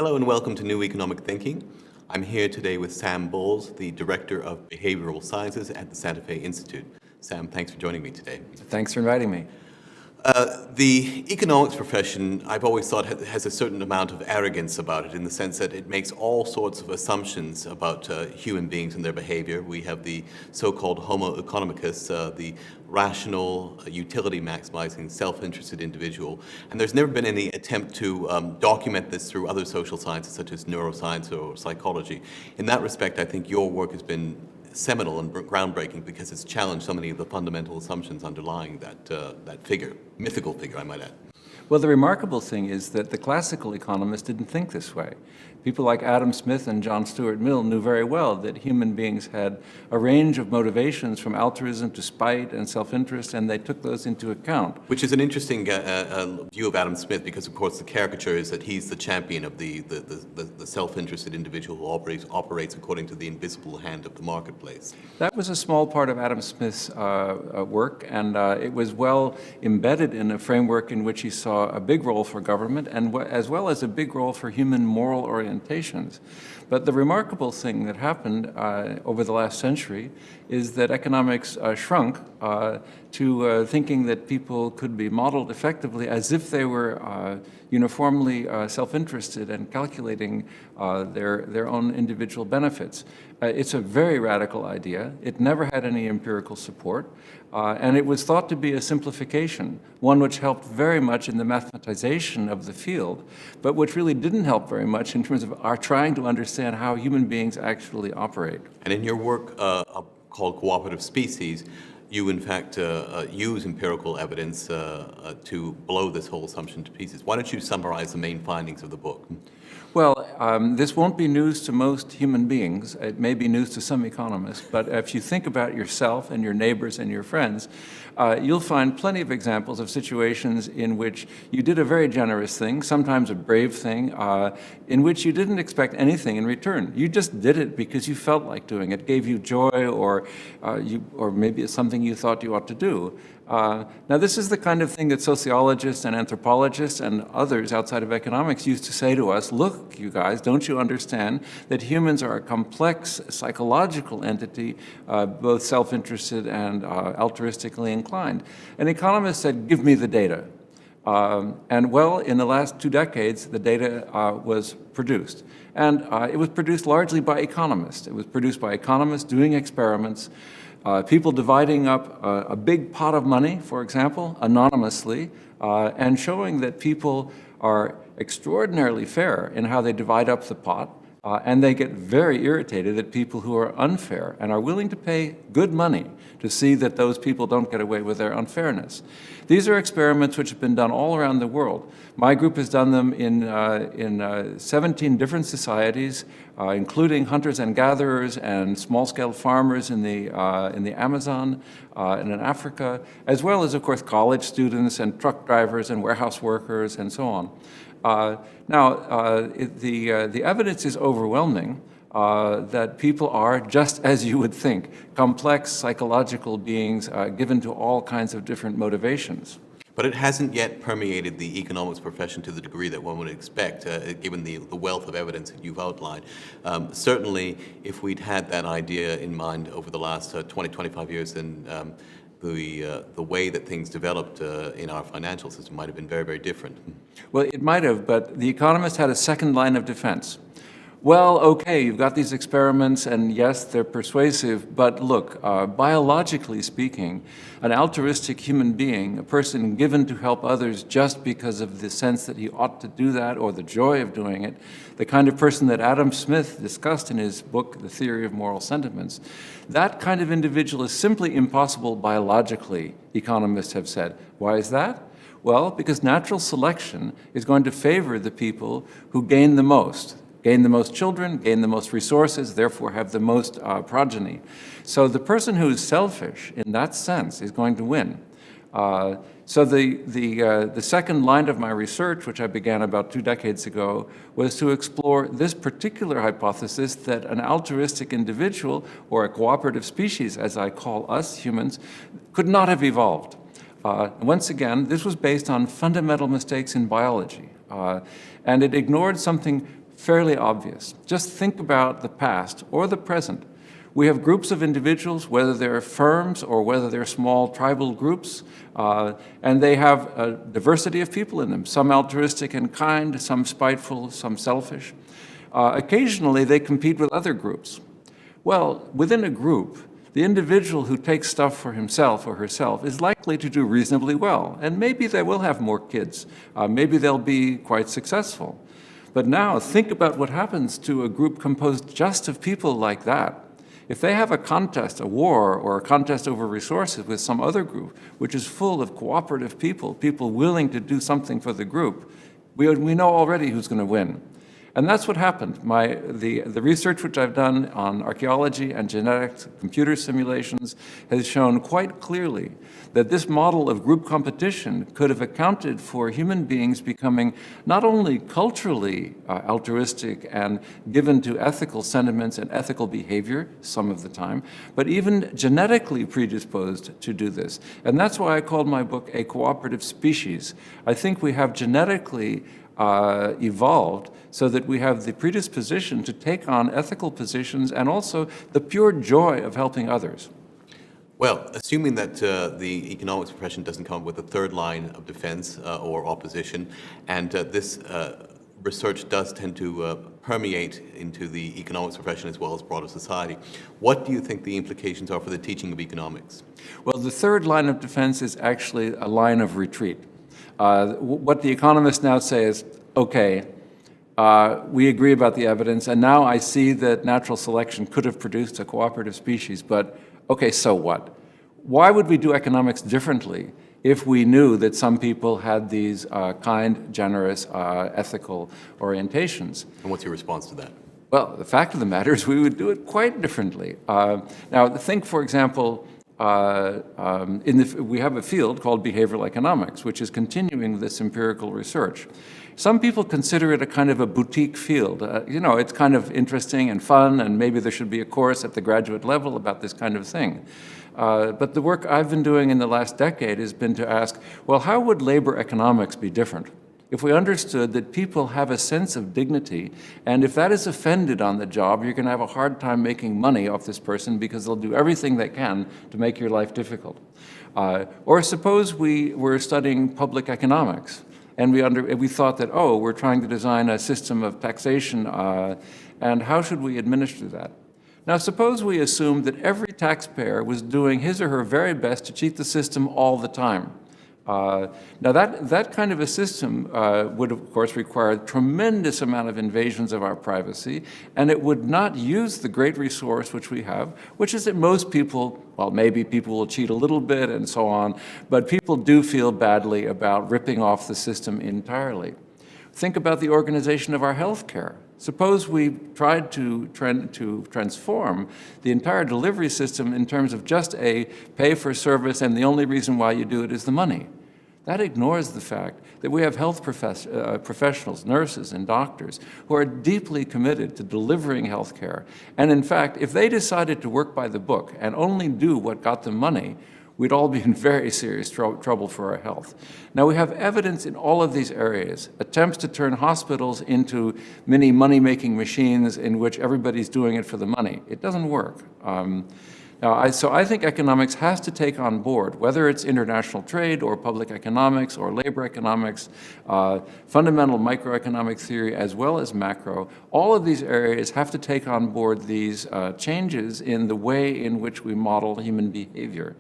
Hello and welcome to New Economic Thinking. I'm here today with Sam Bowles, the Director of Behavioral Sciences at the Santa Fe Institute. Sam, thanks for joining me today. Thanks for inviting me. The economics profession, I've always thought, has a certain amount of arrogance about it in the sense that it makes all sorts of assumptions about human beings and their behavior. We have the so-called Homo Economicus, the rational, utility-maximizing, self-interested individual. And there's never been any attempt to document this through other social sciences such as neuroscience or psychology. In that respect, I think your work has been seminal and groundbreaking because it's challenged so many of the fundamental assumptions underlying that figure, mythical figure, I might add. Well, the remarkable thing is that the classical economists didn't think this way. People like Adam Smith and John Stuart Mill knew very well that human beings had a range of motivations from altruism to spite and self-interest, and they took those into account. Which is an interesting view of Adam Smith because, of course, the caricature is that he's the champion of the self-interested individual who operates according to the invisible hand of the marketplace. That was a small part of Adam Smith's work, and it was well embedded in a framework in which he saw a big role for government and as well as a big role for human moral orientations. But the remarkable thing that happened over the last century is that economics shrunk to thinking that people could be modeled effectively as if they were uniformly self-interested and calculating their own individual benefits. It's a very radical idea. It never had any empirical support, and it was thought to be a simplification, one which helped very much in the mathematization of the field, but which really didn't help very much in terms of our trying to understand how human beings actually operate. And in your work called Cooperative Species, you in fact use empirical evidence to blow this whole assumption to pieces. Why don't you summarize the main findings of the book? Well, this won't be news to most human beings. It may be news to some economists, but if you think about yourself and your neighbors and your friends, you'll find plenty of examples of situations in which you did a very generous thing, sometimes a brave thing, in which you didn't expect anything in return. You just did it because you felt like doing it. It gave you joy, or maybe it's something you thought you ought to do. Now, this is the kind of thing that sociologists and anthropologists and others outside of economics used to say to us, look, you guys, don't you understand that humans are a complex psychological entity, both self-interested and altruistically inclined? An economist said, give me the data. And well, in the last 2 decades, the data was produced. And it was produced largely by economists. It was produced by economists doing experiments, people dividing up a big pot of money, for example, anonymously, and showing that people are extraordinarily fair in how they divide up the pot, and they get very irritated at people who are unfair and are willing to pay good money to see that those people don't get away with their unfairness. These are experiments which have been done all around the world. My group has done them in 17 different societies, including hunters and gatherers and small-scale farmers in the Amazon and in Africa, as well as, of course, college students and truck drivers and warehouse workers and so on. The evidence is overwhelming that people are, just as you would think, complex psychological beings given to all kinds of different motivations. But it hasn't yet permeated the economics profession to the degree that one would expect, given the wealth of evidence that you've outlined. Certainly, if we'd had that idea in mind over the last 20, 25 years, then the way that things developed in our financial system might have been very, very different. Well, it might have, but the economists had a second line of defense. Well, okay, you've got these experiments, and yes, they're persuasive, but look, biologically speaking, an altruistic human being, a person given to help others just because of the sense that he ought to do that or the joy of doing it, the kind of person that Adam Smith discussed in his book, The Theory of Moral Sentiments, that kind of individual is simply impossible biologically, economists have said. Why is that? Well, because natural selection is going to favor the people who gain the most children, gain the most resources, therefore have the most progeny. So the person who is selfish in that sense is going to win. So the second line of my research, which I began about 2 decades ago, was to explore this particular hypothesis that an altruistic individual, or a cooperative species, as I call us humans, could not have evolved. Once again, this was based on fundamental mistakes in biology, and it ignored something fairly obvious. Just think about the past or the present. We have groups of individuals, whether they're firms or whether they're small tribal groups, and they have a diversity of people in them, some altruistic and kind, some spiteful, some selfish. Occasionally, they compete with other groups. Well, within a group, the individual who takes stuff for himself or herself is likely to do reasonably well, and maybe they will have more kids. Maybe they'll be quite successful. But now, think about what happens to a group composed just of people like that. If they have a contest, a war, or a contest over resources with some other group, which is full of cooperative people, people willing to do something for the group, we know already who's going to win. And that's what happened. The research which I've done on archaeology and genetics, computer simulations, has shown quite clearly that this model of group competition could have accounted for human beings becoming not only culturally altruistic and given to ethical sentiments and ethical behavior some of the time, but even genetically predisposed to do this. And that's why I called my book A Cooperative Species. I think we have genetically evolved so that we have the predisposition to take on ethical positions and also the pure joy of helping others. Well, assuming that the economics profession doesn't come up with a third line of defense or opposition, and this research does tend to permeate into the economics profession as well as broader society, what do you think the implications are for the teaching of economics? Well, the third line of defense is actually a line of retreat. What the economists now say is, okay, we agree about the evidence, and now I see that natural selection could have produced a cooperative species, but okay, so what? Why would we do economics differently if we knew that some people had these kind, generous, ethical orientations? And what's your response to that? Well, the fact of the matter is we would do it quite differently. Now, think, for example, we have a field called behavioral economics, which is continuing this empirical research. Some people consider it a kind of a boutique field. It's kind of interesting and fun, and maybe there should be a course at the graduate level about this kind of thing. But the work I've been doing in the last decade has been to ask, well, how would labor economics be different if we understood that people have a sense of dignity, and if that is offended on the job, you're going to have a hard time making money off this person because they'll do everything they can to make your life difficult. Or suppose we were studying public economics, and we thought that, oh, we're trying to design a system of taxation, and how should we administer that? Now, suppose we assumed that every taxpayer was doing his or her very best to cheat the system all the time. Now, that kind of a system would, of course, require a tremendous amount of invasions of our privacy, and it would not use the great resource which we have, which is that most people, well, maybe people will cheat a little bit and so on, but people do feel badly about ripping off the system entirely. Think about the organization of our health care. Suppose we tried to transform the entire delivery system in terms of just a pay for service and the only reason why you do it is the money. That ignores the fact that we have health professionals, nurses and doctors who are deeply committed to delivering health care. And in fact, if they decided to work by the book and only do what got them money, we'd all be in very serious trouble for our health. Now, we have evidence in all of these areas, attempts to turn hospitals into mini money-making machines in which everybody's doing it for the money. It doesn't work. So I think economics has to take on board, whether it's international trade or public economics or labor economics, fundamental microeconomic theory as well as macro, all of these areas have to take on board these changes in the way in which we model human behavior.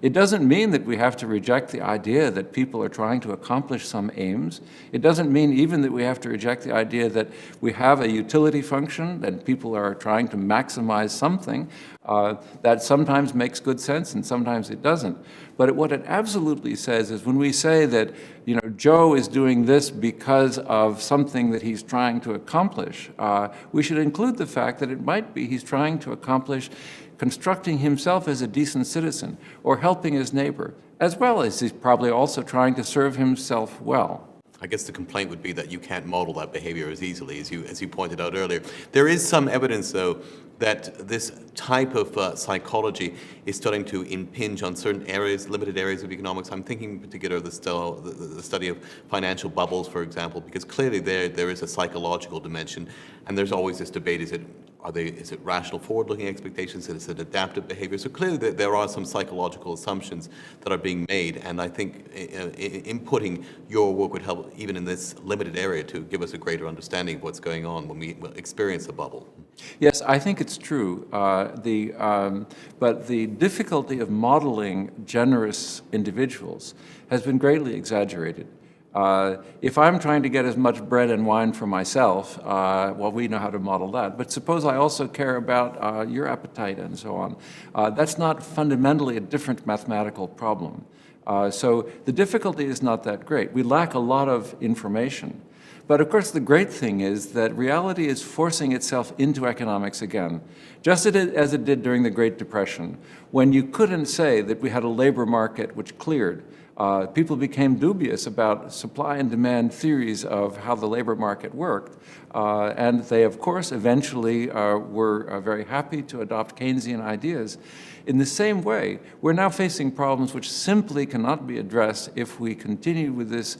It doesn't mean that we have to reject the idea that people are trying to accomplish some aims. It doesn't mean even that we have to reject the idea that we have a utility function, that people are trying to maximize something that sometimes makes good sense and sometimes it doesn't. But what it absolutely says is when we say that, Joe is doing this because of something that he's trying to accomplish, we should include the fact that it might be he's trying to accomplish constructing himself as a decent citizen or helping his neighbor, as well as he's probably also trying to serve himself well. I guess the complaint would be that you can't model that behavior as easily as you pointed out earlier. There is some evidence, though, that this type of psychology is starting to impinge on certain areas, limited areas of economics. I'm thinking in particular of the study of financial bubbles, for example, because clearly there is a psychological dimension, and there's always this debate: is it rational, forward-looking expectations? Is it adaptive behavior? So clearly there are some psychological assumptions that are being made, and I think inputting your work would help, even in this limited area, to give us a greater understanding of what's going on when we experience a bubble. Yes, I think it's true. But the difficulty of modeling generous individuals has been greatly exaggerated. If I'm trying to get as much bread and wine for myself, well, we know how to model that. But suppose I also care about your appetite and so on. That's not fundamentally a different mathematical problem. So the difficulty is not that great. We lack a lot of information. But of course, the great thing is that reality is forcing itself into economics again, just as it did during the Great Depression, when you couldn't say that we had a labor market which cleared. People became dubious about supply and demand theories of how the labor market worked, and they, of course, eventually were very happy to adopt Keynesian ideas. In the same way, we're now facing problems which simply cannot be addressed if we continue with this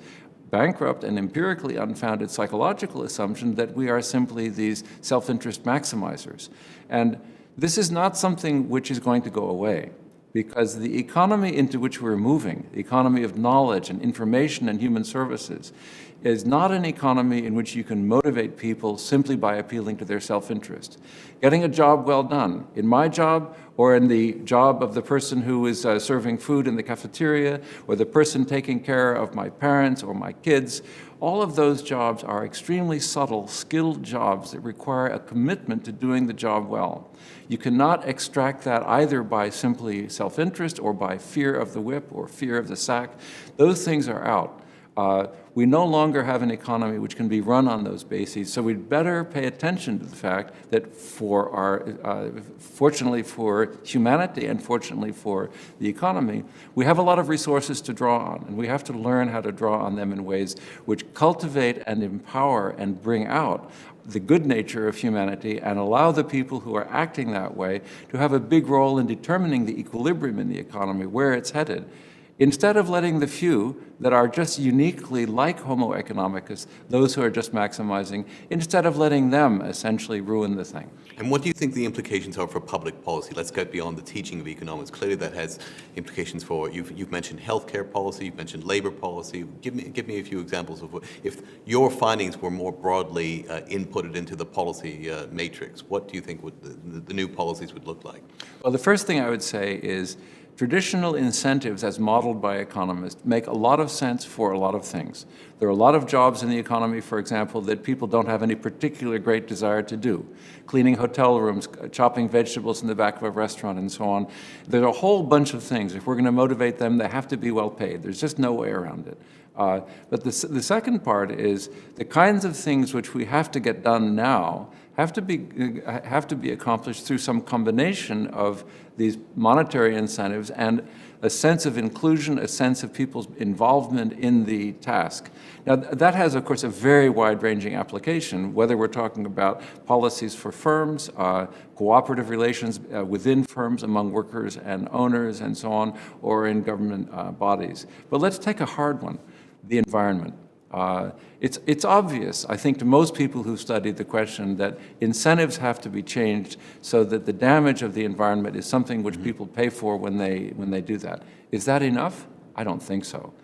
bankrupt and empirically unfounded psychological assumption that we are simply these self-interest maximizers. And this is not something which is going to go away, because the economy into which we're moving, the economy of knowledge and information and human services, is not an economy in which you can motivate people simply by appealing to their self-interest. Getting a job well done, in my job or in the job of the person who is serving food in the cafeteria, or the person taking care of my parents or my kids, all of those jobs are extremely subtle, skilled jobs that require a commitment to doing the job well. You cannot extract that either by simply self-interest or by fear of the whip or fear of the sack. Those things are out. We no longer have an economy which can be run on those bases, so we'd better pay attention to the fact that fortunately for humanity and fortunately for the economy, we have a lot of resources to draw on, and we have to learn how to draw on them in ways which cultivate and empower and bring out the good nature of humanity and allow the people who are acting that way to have a big role in determining the equilibrium in the economy, where it's headed. Instead of letting the few that are just uniquely like Homo economicus, those who are just maximizing, instead of letting them essentially ruin the thing. And what do you think the implications are for public policy? Let's get beyond the teaching of economics. Clearly that has implications for, you've mentioned healthcare policy, you've mentioned labor policy. Give me a few examples of if your findings were more broadly inputted into the policy matrix. What do you think the new policies would look like? Well, the first thing I would say is traditional incentives as modeled by economists make a lot of sense for a lot of things. There are a lot of jobs in the economy, for example, that people don't have any particular great desire to do. Cleaning hotel rooms, chopping vegetables in the back of a restaurant, and so on. There are a whole bunch of things. If we're going to motivate them, they have to be well paid. There's just no way around it. But the second part is the kinds of things which we have to get done now have to be accomplished through some combination of these monetary incentives and a sense of inclusion, a sense of people's involvement in the task. Now, that has, of course, a very wide-ranging application, whether we're talking about policies for firms, cooperative relations within firms among workers and owners and so on, or in government bodies. But let's take a hard one, the environment. It's obvious, I think, to most people who studied the question that incentives have to be changed so that the damage of the environment is something which people pay for when they do that. Is that enough? I don't think so.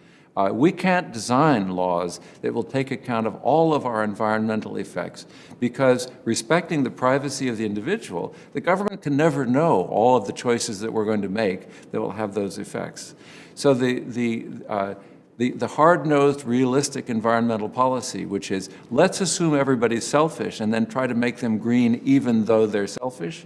We can't design laws that will take account of all of our environmental effects because respecting the privacy of the individual, the government can never know all of the choices that we're going to make that will have those effects. So the hard-nosed, realistic environmental policy, which is let's assume everybody's selfish and then try to make them green even though they're selfish,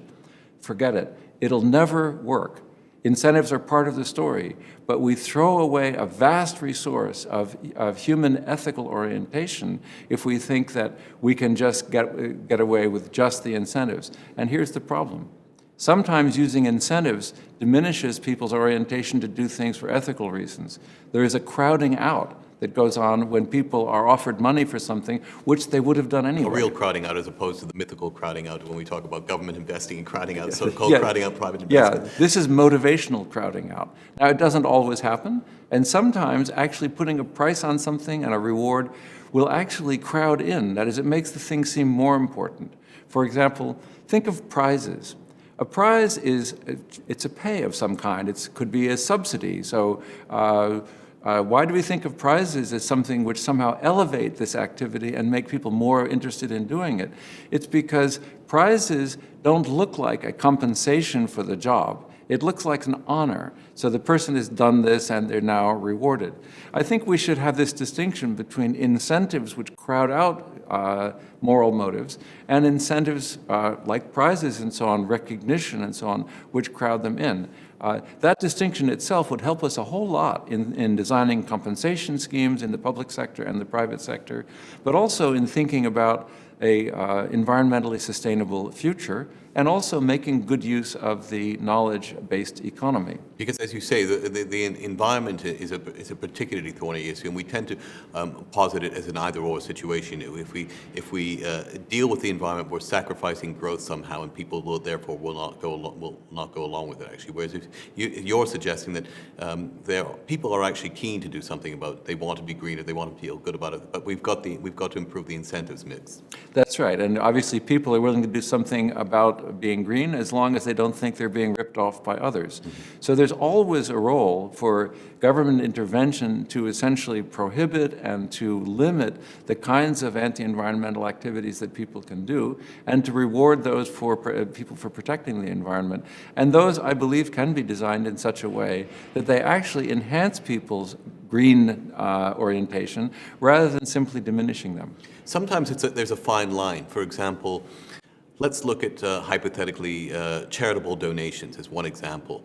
forget it. It'll never work. Incentives are part of the story, but we throw away a vast resource of human ethical orientation if we think that we can just get away with just the incentives. And here's the problem. Sometimes using incentives diminishes people's orientation to do things for ethical reasons. There is a crowding out that goes on when people are offered money for something which they would have done anyway. A real crowding out as opposed to the mythical crowding out when we talk about government investing and crowding out, so-called crowding out private investment. Yeah, this is motivational crowding out. Now, it doesn't always happen, and sometimes actually putting a price on something and a reward will actually crowd in. That is, it makes the thing seem more important. For example, think of prizes. A prize it's a pay of some kind. It could be a subsidy. So why do we think of prizes as something which somehow elevate this activity and make people more interested in doing it? It's because prizes don't look like a compensation for the job. It looks like an honor. So the person has done this and they're now rewarded. I think we should have this distinction between incentives which crowd out moral motives and incentives like prizes and so on, recognition and so on, which crowd them in. That distinction itself would help us a whole lot in designing compensation schemes in the public sector and the private sector, but also in thinking about a environmentally sustainable future, and also making good use of the knowledge-based economy. Because, as you say, the environment is a particularly thorny issue, and we tend to posit it as an either-or situation. If we deal with the environment, we're sacrificing growth somehow, and people will therefore will not go along with it. Actually, whereas if you're suggesting that people are actually keen to do something about it, they want to be greener, they want to feel good about it, but we've got to improve the incentives mix. That's right, and obviously people are willing to do something about being green as long as they don't think they're being ripped off by others. Mm-hmm. So there's always a role for government intervention to essentially prohibit and to limit the kinds of anti-environmental activities that people can do, and to reward those people for protecting the environment. And those, I believe, can be designed in such a way that they actually enhance people's green orientation rather than simply diminishing them. Sometimes there's a fine line. For example, let's look at, hypothetically, charitable donations as one example.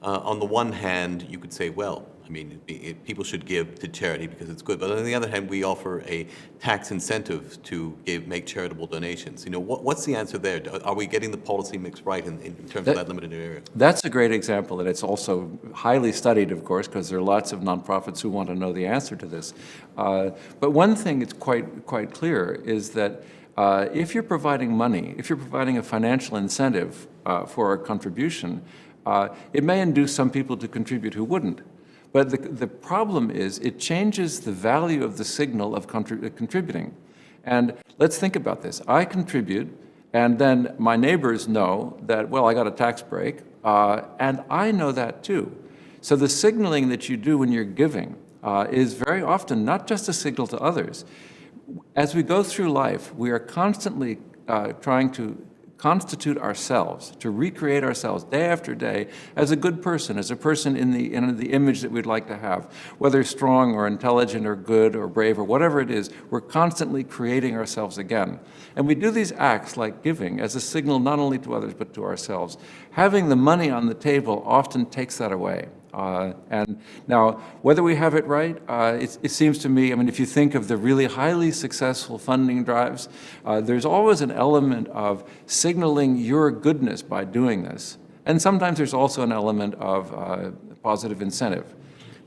On the one hand, you could say, well, I mean, people should give to charity because it's good. But on the other hand, we offer a tax incentive to make charitable donations. You know, what's the answer there? Are we getting the policy mix right in terms of that limited area? That's a great example, and it's also highly studied, of course, because there are lots of nonprofits who want to know the answer to this. But one thing that's quite clear is that if you're providing money, if you're providing a financial incentive for a contribution, it may induce some people to contribute who wouldn't. But the problem is it changes the value of the signal of contributing. And let's think about this. I contribute, and then my neighbors know that, well, I got a tax break, and I know that too. So the signaling that you do when you're giving is very often not just a signal to others. As we go through life, we are constantly trying to constitute ourselves, to recreate ourselves day after day as a good person, as a person in the image that we'd like to have. Whether strong or intelligent or good or brave or whatever it is, we're constantly creating ourselves again. And we do these acts like giving as a signal not only to others but to ourselves. Having the money on the table often takes that away. And now, whether we have it right, it seems to me, I mean, if you think of the really highly successful funding drives, there's always an element of signaling your goodness by doing this. And sometimes there's also an element of positive incentive.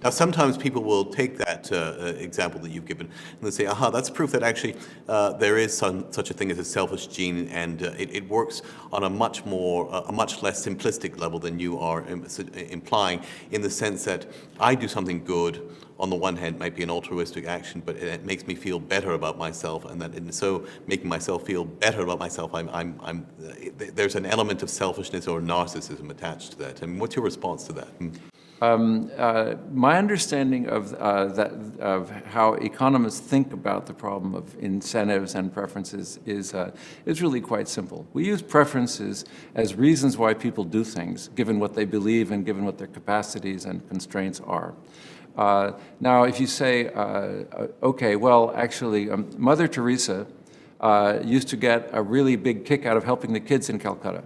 Now, sometimes people will take that example that you've given and they'll say, aha, that's proof that actually there is such a thing as a selfish gene, and it works on a much less simplistic level than you are implying, in the sense that I do something good, on the one hand, might be an altruistic action, but it makes me feel better about myself, and that in so making myself feel better about myself, there's an element of selfishness or narcissism attached to that. I mean, what's your response to that? My understanding of how economists think about the problem of incentives and preferences is really quite simple. We use preferences as reasons why people do things, given what they believe and given what their capacities and constraints are. Now, if you say, okay, well, actually, Mother Teresa used to get a really big kick out of helping the kids in Calcutta.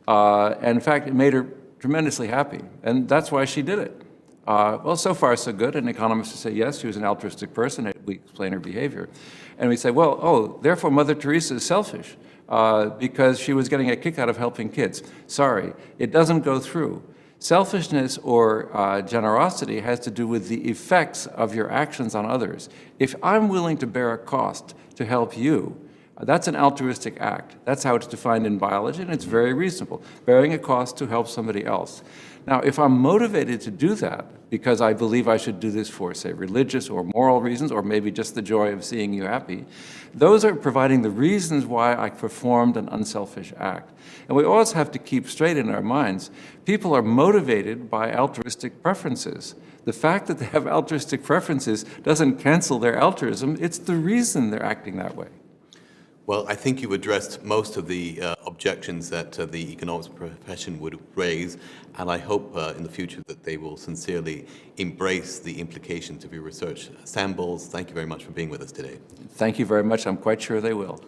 And in fact, it made her tremendously happy, and that's why she did it. Well, so far so good, and economists would say, yes, she was an altruistic person, we explain her behavior. And we say, well, oh, therefore Mother Teresa is selfish because she was getting a kick out of helping kids. Sorry, it doesn't go through. Selfishness or generosity has to do with the effects of your actions on others. If I'm willing to bear a cost to help you, that's an altruistic act. That's how it's defined in biology, and it's very reasonable, bearing a cost to help somebody else. Now, if I'm motivated to do that because I believe I should do this for, say, religious or moral reasons, or maybe just the joy of seeing you happy, those are providing the reasons why I performed an unselfish act. And we always have to keep straight in our minds, people are motivated by altruistic preferences. The fact that they have altruistic preferences doesn't cancel their altruism, it's the reason they're acting that way. Well, I think you've addressed most of the objections that the economics profession would raise, and I hope in the future that they will sincerely embrace the implications of your research. Sam Bowles, thank you very much for being with us today. Thank you very much. I'm quite sure they will.